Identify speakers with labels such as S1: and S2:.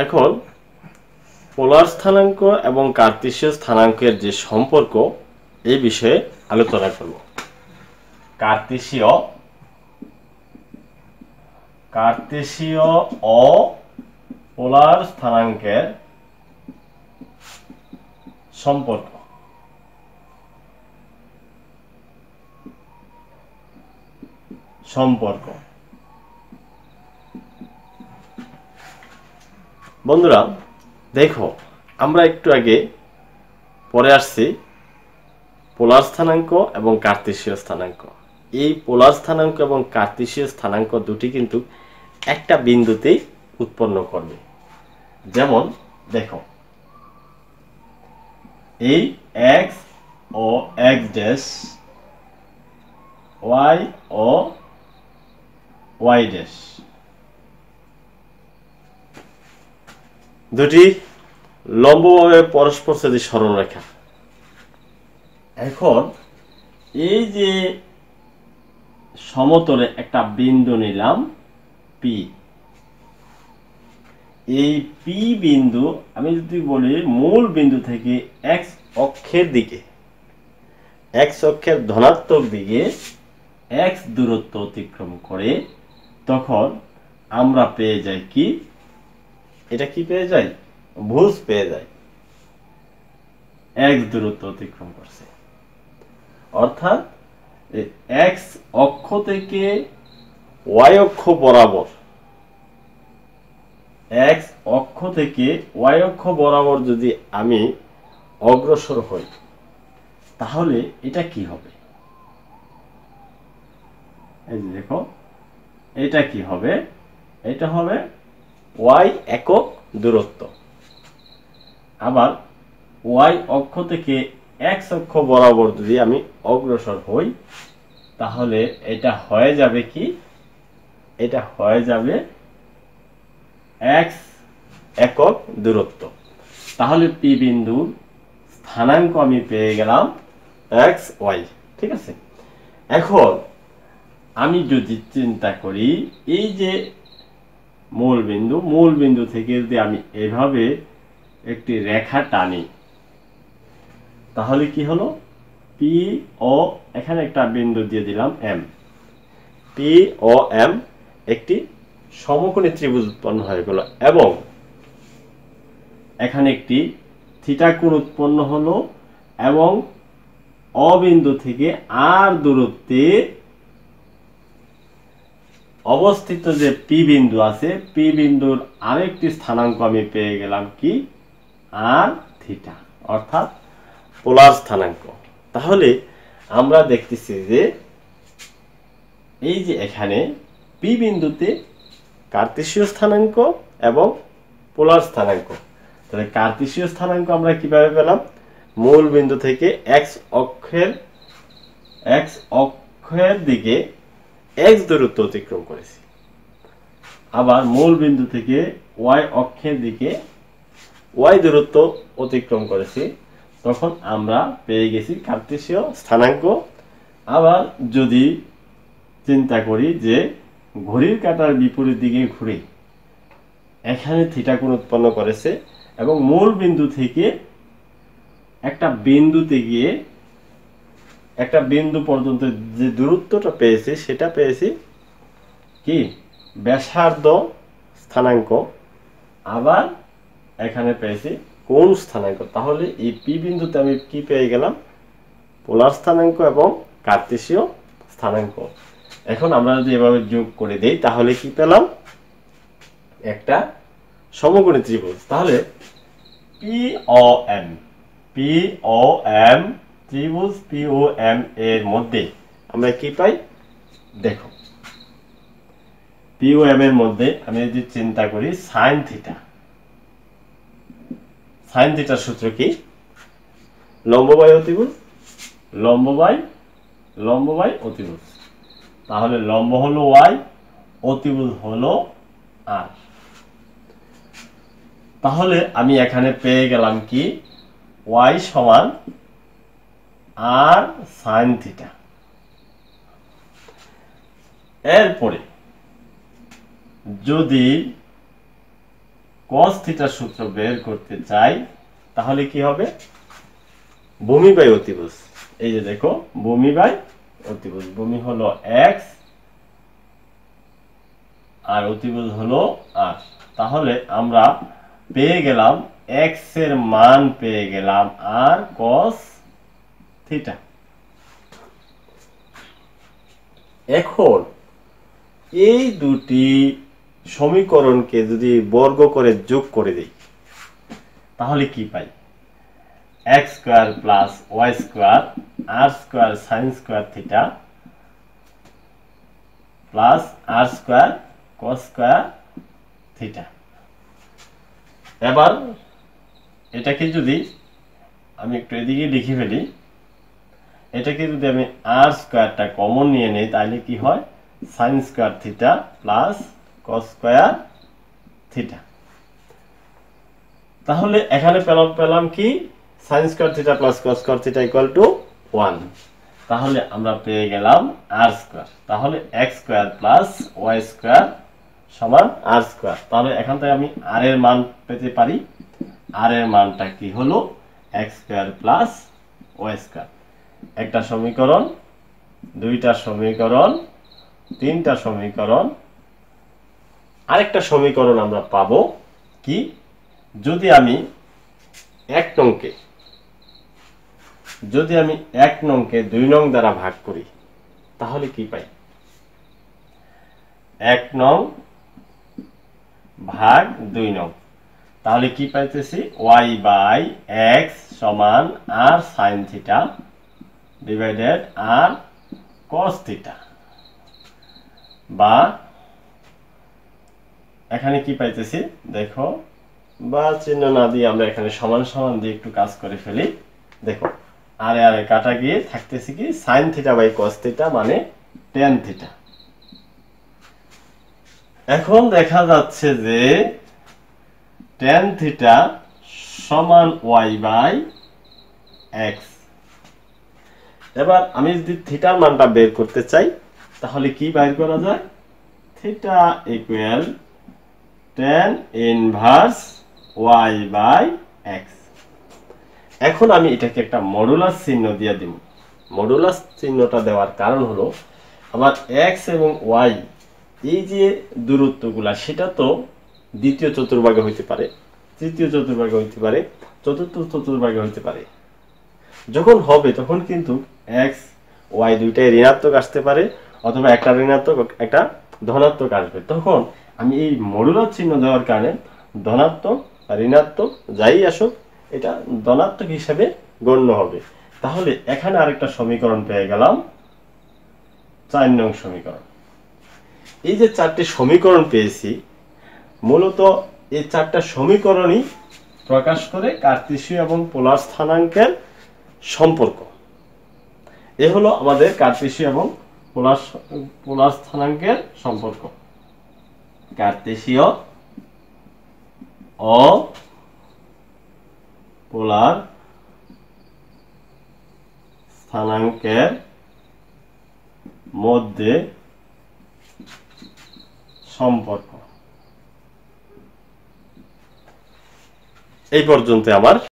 S1: এখন পোলার স্থানাঙ্ক এবং কার্তেশীয় স্থানাঙ্কের যে সম্পর্ক এই বিষয়ে আলোচনা করব। কার্তেশীয় ও পোলার স্থানাঙ্কের সম্পর্ক। বন্ধুরা দেখো, আমরা একটু আগে পরে আসছি পোলার স্থানাঙ্ক এবং কার্তেশীয় স্থানাঙ্ক। এই পোলার স্থানাঙ্ক এবং কার্তেশীয় স্থানাঙ্ক দুটি কিন্তু একটা বিন্দুতেই উৎপন্ন করবে। যেমন দেখো, এই x ও x ড্যাশ, y ও y ড্যাশ দুটি লম্বভাবে পরস্পরছেদী সরলরেখা। এখন এই যে সমতলে একটা বিন্দু নিলাম P, এই P বিন্দু আমি যদি বলি মূল বিন্দু থেকে x অক্ষের দিকে, x অক্ষের ধনাত্মক দিকে x দূরত্ব অতিক্রম করে, তখন আমরা পেয়ে যাই কি, এটা কি পেয়ে যাই, ভুজ পেয়ে যাই, x দূরত্ব অতিক্রম করছে। অর্থাৎ x অক্ষ থেকে y অক্ষ বরাবর, x অক্ষ থেকে y অক্ষ বরাবর যদি আমি অগ্রসর হই, তাহলে এটা কি হবে, এই যে দেখো, এটা কি হবে, এটা হবে y একক দূরত্ব। আবার y অক্ষ থেকে x অক্ষ বরাবর যদি আমি অগ্রসর হই, তাহলে এটা হয়ে যাবে কি, এটা হয়ে যাবে x একক দূরত্ব। তাহলে P বিন্দুর স্থানাঙ্ক আমি পেয়ে গেলাম x y। ঠিক আছে, এখন আমি যদি চিন্তা করি, এই যে মূল বিন্দু থেকে যদি আমি এভাবে একটি রেখা টানি, তাহলে কি হলো, P ও এখানে একটা বিন্দু দিয়ে দিলাম M, P ও M একটি সমকোণী ত্রিভুজ উৎপন্ন হয়ে গেল, এবং এখানে একটি থিটা কোণ উৎপন্ন হলো, এবং অ বিন্দু থেকে আর দূরত্বে অবস্থিত যে P বিন্দু আছে, P বিন্দুর আরেকটি স্থানাঙ্ক আমি পেয়ে গেলাম কি, আর থিটা, অর্থাৎ পোলার স্থানাঙ্ক। তাহলে আমরা দেখতেছি যে এই যে এখানে P বিন্দুতে কার্তেশীয় স্থানাঙ্ক এবং পোলার স্থানাঙ্ক। তাহলে কার্তেশীয় স্থানাঙ্ক আমরা কিভাবে পেলাম, মূল বিন্দু থেকে x অক্ষের দিকে x দূরত্ব অতিক্রম করেছি, আবার মূল বিন্দু থেকে y অক্ষের দিকে y দূরত্ব অতিক্রম করেছি, তখন আমরা পেয়ে গেছি কার্তেশীয় স্থানাঙ্ক। আবার যদি চিন্তা করি যে ঘড়ির কাঁটার বিপরীত দিকে ঘুরে এখানে থিটা কোণ উৎপন্ন করেছে, এবং মূল বিন্দু থেকে একটা বিন্দুতে গিয়ে একটা বিন্দু পর্যন্ত যে দূরত্বটা পেয়েছি, সেটা পেয়েছি কি, ব্যাসার্ধ স্থানাঙ্ক। আবার এখানে পেয়েছি কোণ স্থানাঙ্ক। তাহলে এই P বিন্দুতে আমি কি পেয়ে গেলাম, পোলার স্থানাঙ্ক এবং কার্তেশীয় স্থানাঙ্ক। এখন আমরা যদি এভাবে যোগ করে দেই, তাহলে কি পেলাম, একটা সমকোণী ত্রিভুজ। তাহলে POM ত্রিভুজ POM এর মধ্যে আমরা কি পাই, দেখো, POM এর মধ্যে আমি যদি চিন্তা করি সাইন থিটার সূত্র কি, লম্ব বাই অতিভুজ। তাহলে লম্ব হলো y, অতিভুজ হলো r। তাহলে আমি এখানে পেয়ে গেলাম কি, y সমান r sin থিটা। এরপরে যদি cos থিটার সূত্র বের করতে চাই, তাহলে কি হবে? ভূমি বাই অতিভুজ। এই যে দেখো, ভূমি বাই অতিভুজ। ভূমি হলো x আর অতিভুজ হলো r। তাহলে আমরা পেয়ে গেলাম x এর মান পেয়ে গেলাম r cos থিটা। এখন এই দুটি সমীকরণকে যদি বর্গ করে যোগ করে দেই, তাহলে কি পাই? x square plus y square r square sin square theta plus r square cos square theta. এবার এটাকে যদি আমি একটু এদিকে লিখে ফেলি, এটাকে যদি আমি r স্কয়ারটা কমন নিয়ে নেই, তাহলে কি হয়? sin square theta plus cos square theta. তাহলে এখানে পেলাম কি? sin square theta plus cos square theta equal to 1। তাহলে আমরা পেয়ে গেলাম r স্কয়ার। তাহলে x square plus y square সমান r স্কয়ার। তাহলে এখান থেকে আমি r এর মান পেতে পারি। r এর মানটা কি হলো? x square plus y square. একটা সমীকরণ, দুইটা সমীকরণ, তিনটা সমীকরণ। আরেকটা সমীকরণ আমরা পাবো কি? যদি আমি এক নংকে 2 নং দ্বারা ভাগ করি, তাহলে কি পাই? 1 নং ভাগ 2 নং। তাহলে কি পাইতেছি? y বাই x সমান r sin theta divided r cos theta. বা এখানে কি পাইতেছি দেখো, বা চিহ্ন না দিয়ে আমরা এখানে সমান সমান দিয়ে একটু কাজ করে ফেলি। দেখো, আরে আরে কাটা গিয়ে থাকতেছি কি? sin theta by cos theta মানে tan থিটা। এখন দেখা যাচ্ছে যে tan থিটা সমান y বাই x। এবার আমি যদি থিটার মানটা বের করতে চাই, তাহলে কি বের করা যায়? Theta equal tan inverse y by x। এখন আমি এটাকে একটা মডুলাস চিহ্ন দিয়ে দিব। মডুলাস চিহ্নটা দেওয়ার কারণ হলো, আমার x এবং y এই যে দূরত্বগুলা, সেটা তো দ্বিতীয় চতুর্ভাগে হইতে পারে, তৃতীয় চতুর্ভাগে হইতে পারে, চতুর্থ চতুর্ভাগে হইতে পারে। যখন হবে তখন কিন্তু x y দুইটাই ঋণাত্মক আসতে পারে, অথবা একটা ঋণাত্মক একটা ধনাত্মক আসবে। তখন আমি এই মডুলাস চিহ্ন দেওয়ার কারণে ধনাত্মক ঋণাত্মক যাই আসুক, এটা ধনাত্মক হিসেবে গণ্য হবে। তাহলে এখানে আরেকটা সমীকরণ পেয়ে গেলাম, 4 নং সমীকরণ। এই যে 4টি সমীকরণ পেয়েছি, মূলত এই 4টা সমীকরণই প্রকাশ করে কার্তেশীয় এবং পোলার স্থানাঙ্কের সম্পর্ক। এ হলো আমাদের কার্তেশীয় এবং পোলার স্থানাঙ্কের সম্পর্ক। কার্তেশীয় ও পোলার স্থানাঙ্কের মধ্যে সম্পর্ক। এই পর্যন্ত আমার